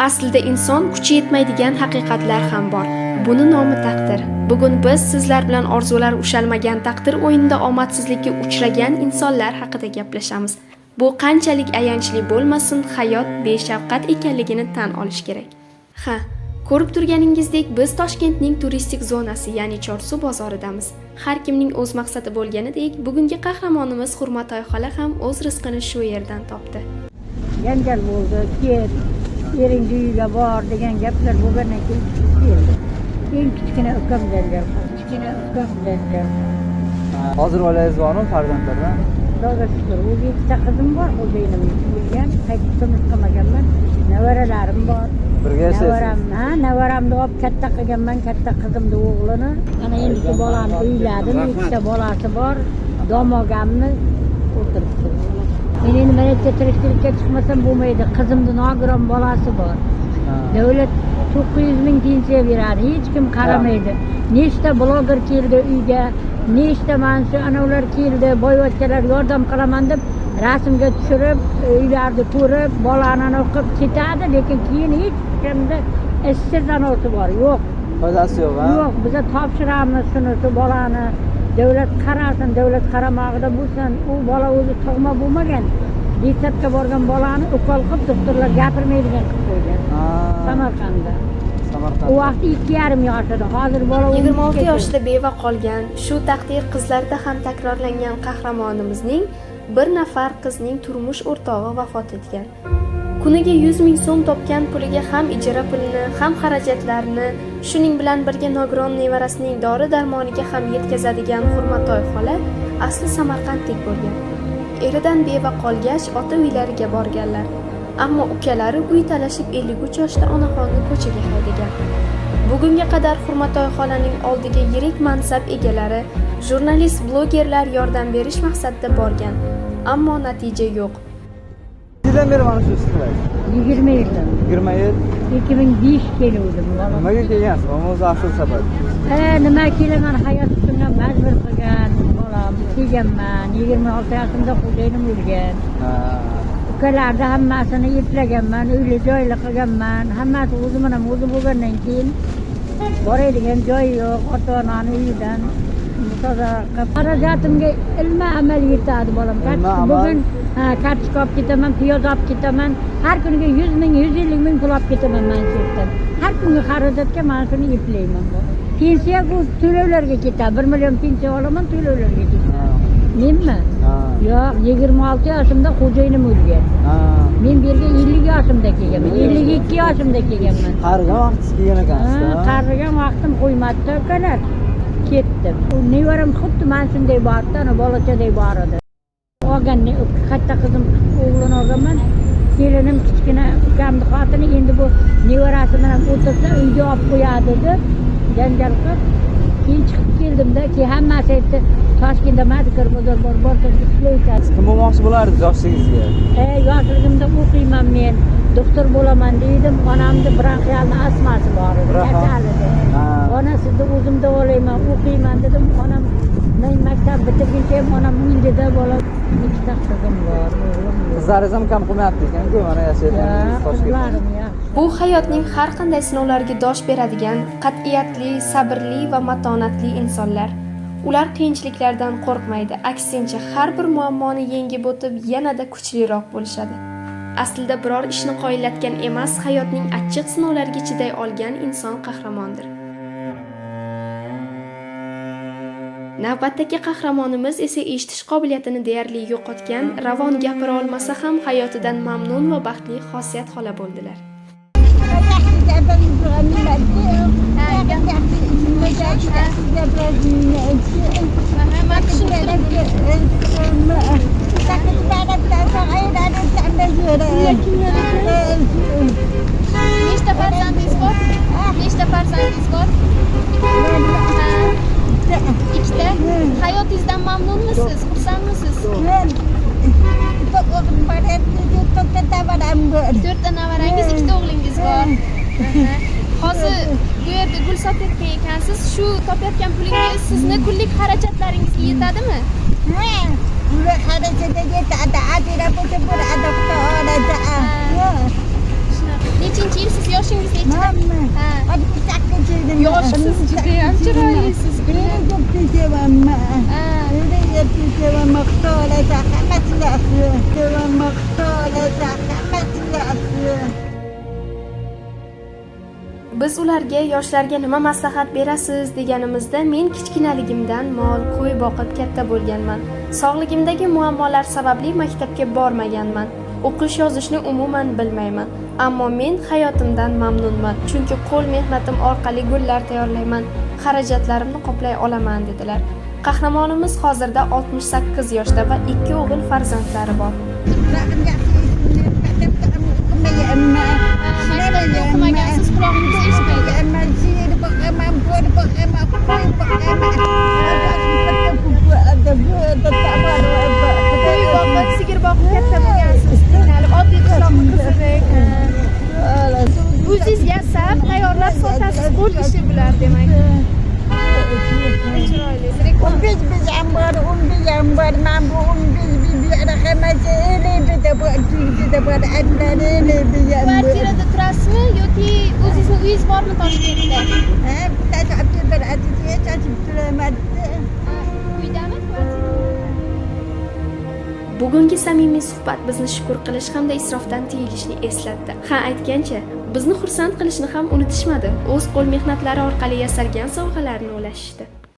Aslida inson kuchi yetmaydigan haqiqatlar ham bor. Buni nomi taqdir. Bugun biz sizlar bilan orzular ushalmagan taqdir o'yinida omadsizlikka uchragan insonlar haqida gaplashamiz. Bu qanchalik ayanchli bo'lmasin, hayot beshafqat ekanligini tan olish kerak. Ko'rib turganingizdek, biz Toshkentning turistik zonasi, ya'ni Chorsu bozoridamiz. Har kimning o'z maqsadi bo'lganidek, bugungi qahramonimiz Hurmatoy xola ham o'z rizqini shu yerdan topdi. Janjal bo'ldi, ket, ering uyiga bor degan gaplar bo'lgandan keyin keldi. Eng kichkina ukam janjal qildi. Hozir oilangiz bormi, farzandlardan? Xudoga shukr, o'zi ikkita qizim bor, o'zim bo'lgan, qaytib turmush qilmaganman. Nevaralarim bor. Birga yashaysiz? Nevaramni olib katta qilganman, katta qizimni o'g'lini. Ana endi bolani uyladim, ikkita bolasi bor. Domogamni o'tiribdi. Men endi mana tirikchilikka chiqmasam bo'lmaydi. Qizimni nogiron bolasi bor. Davlat 900 ming pensiya beradi, hech kim qaramaydi. Nechta bloger keldi uyga, nechta mana shu anavlar keldi, boyvachchalar yordam qilaman deb rasmga tushirib, uylarni ko'rib, bolani o'qib ketadi, lekin keyin hech kimda ishsiz anosi bor, yo'q. Foydasi yo'q, ha? Yo'q, biz topshiramiz shuni, shu bolani davlat qarasin, davlat qaramog'ida bo'lsin. U bola o'zi tug'ma bo'lmagan. Detsatka borgan bolani ukol qilib doktorlar gapirmaydigan qilib qo'ygan. Samarqandda. U vaqt 2,5 yosh edi. Hozir bola 26 yoshda beva qolgan, shu taqdir qizlarda ham takrorlangan qahramonimizning bir nafar qizning turmush o'rtog'i vafot etgan. Kuniga 100 ming so'm topgan puliga ham ijara pulini, ham xarajatlarini, shuning bilan birga nogiron nevarasining dori-darmoniga ham yetkazadigan Hurmatoy xola asli Samarqandlik bo'lgan. Eridan beva qolgach, ota uylariga borganlar. Ammo ukalari uy talashib 53 yoshda onaxonni ko'chaga haydagan. Bugunga qadar Hurmatoy xolaning oldiga yirik mansab egalari, jurnalist, blogerlar yordam berish maqsadida borgan. Ammo natija yo'q. Sizdan beri mana shu ishlaysiz? 20 yildan. 20 yil? 2005 kelgandim. Nimaga kelgansiz? O'zi asl sabab. Nima kelaman, hayot shunga majbur qilgan bolam. Kelganman, 26 yoshimda xo'jayinim o'lgan. Ukalarda hammasini eplaganman, uyli joyli qilganman. Hammasi o'zim bilan o'zim bo'lgandan keyin boradigan joy yo'q, ota-onani uyidan xarajatimga ilma amal yetadi bolam. Bugun kartoshka olib ketaman, piyoz olib ketaman. Har kuniga 100 ming, 150 ming pul olib ketaman men shu yerdan. Har kungi xarajatga men shuni eplayman. Pensiya bu to'lovlarga ketadi. 1 million pensiya olaman, to'lovlarga ketadi. Menmi? Yo'q, 26 yoshimda xo'jayinim o'lgan. Men bu yerga 50 yoshimda kelganman, 52 yoshimda kelganman. Qarigan vaqtingiz kelgan ekansiz. Qarigan vaqtim qo'ymadi ukalar. Ketdim. Nevaram xuddi men shunday bordi, ana bolachaday bor edi. Olgan katta qizim o'g'lini olganman. Kelinim kichkina ukamni xotini endi bu nevarasi bilan o'tirsa uyga olib qo'yadi deb janjal qilib keyin chiqib keldimda, keyin hammasi aytdi, Toshkentda Madikor bozor bor, borsa ishlaysiz. Kim bo'lmoqchi bo'lardingiz yoshligingizga? Yoshligimda o'qiyman men, doktor bo'laman dedim. Onamni bronxialni astmasi bor edi, kasal edi. Onasini o'zimda olayman, o'qiyman dedim. Onam men maktab bitirguncha ham onam uydada bolam, ikkita qizim bor, o'g'lim bor. Qizlaringiz ham kam qilmayapti ekan-ku, mana yashayapsiz Toshkentda. Bu hayotning har qanday sinovlarga dosh beradigan, qat'iyatli, sabrli va matonatli insonlar. Ular qiyinchiliklardan qo'rqmaydi, aksincha har bir muammoni yengib o'tib yanada kuchliroq bo'lishadi. Aslida biror ishni qoyillatgan emas, hayotning achchiq sinovlariga chiday olgan inson qahramondir. Navbatdagi qahramonimiz esa eshitish qobiliyatini deyarli yo'qotgan, ravon gapira olmasa ham hayotidan mamnun va baxtli Xosiyat xola bo'ldilar. Nechta farzandingiz bor? Ikkita. Hayotingizdan mamnunmisiz? Xursandmisiz? 4ta navarangiz, 2ta o'g'lingiz bor. Hozir bu yerda gul sotayotgan ekansiz. Shu topayotgan pulingiz sizni kunlik xarajatlaringizga yetadimi? nechinchi yil? Siz yoshingiz nechida? Ha. Yoshsiz, Yoshsiz, judayam chiroylisiz. Biz ularga yoshlarga nima maslahat berasiz deganimizda men kichkinaligimdan mol, qo'y boqib katta bo'lganman. Sog'ligimdagi muammolar sababli maktabga bormaganman. O'qish yozishni umuman bilmayman. Ammo men hayotimdan mamnunman, chunki qo'l mehnatim orqali gullar tayyorlayman. Xarajatlarimni qoplay olaman dedilar. Qahramonimiz hozirda 68 yoshda va 2 o'g'il farzandlari bor. Maktabda o'qimagansiz, qulog'ingiz eshitmaydi. Qo'y boqib, sigir boqib katta bo'lgansiz. Qiynalib, oddiy qishloqni qizidek. O'zingizga sab tayyorlab sotasiz, qo'l ishi bular demak. Chiroyli. Kvartirada turasizmi yoki o'zingizni uyingiz bormi Toshkentda? Uydami, kvartirada? Bugungi samimiy suhbat bizni shukur qilish hamda isrofdan tiyilishni eslatdi. Ha, aytgancha, bizni xursand qilishni ham unutishmadi. O'z qo'l mehnatlari orqali yasalgan sovg'alarni ulashishdi.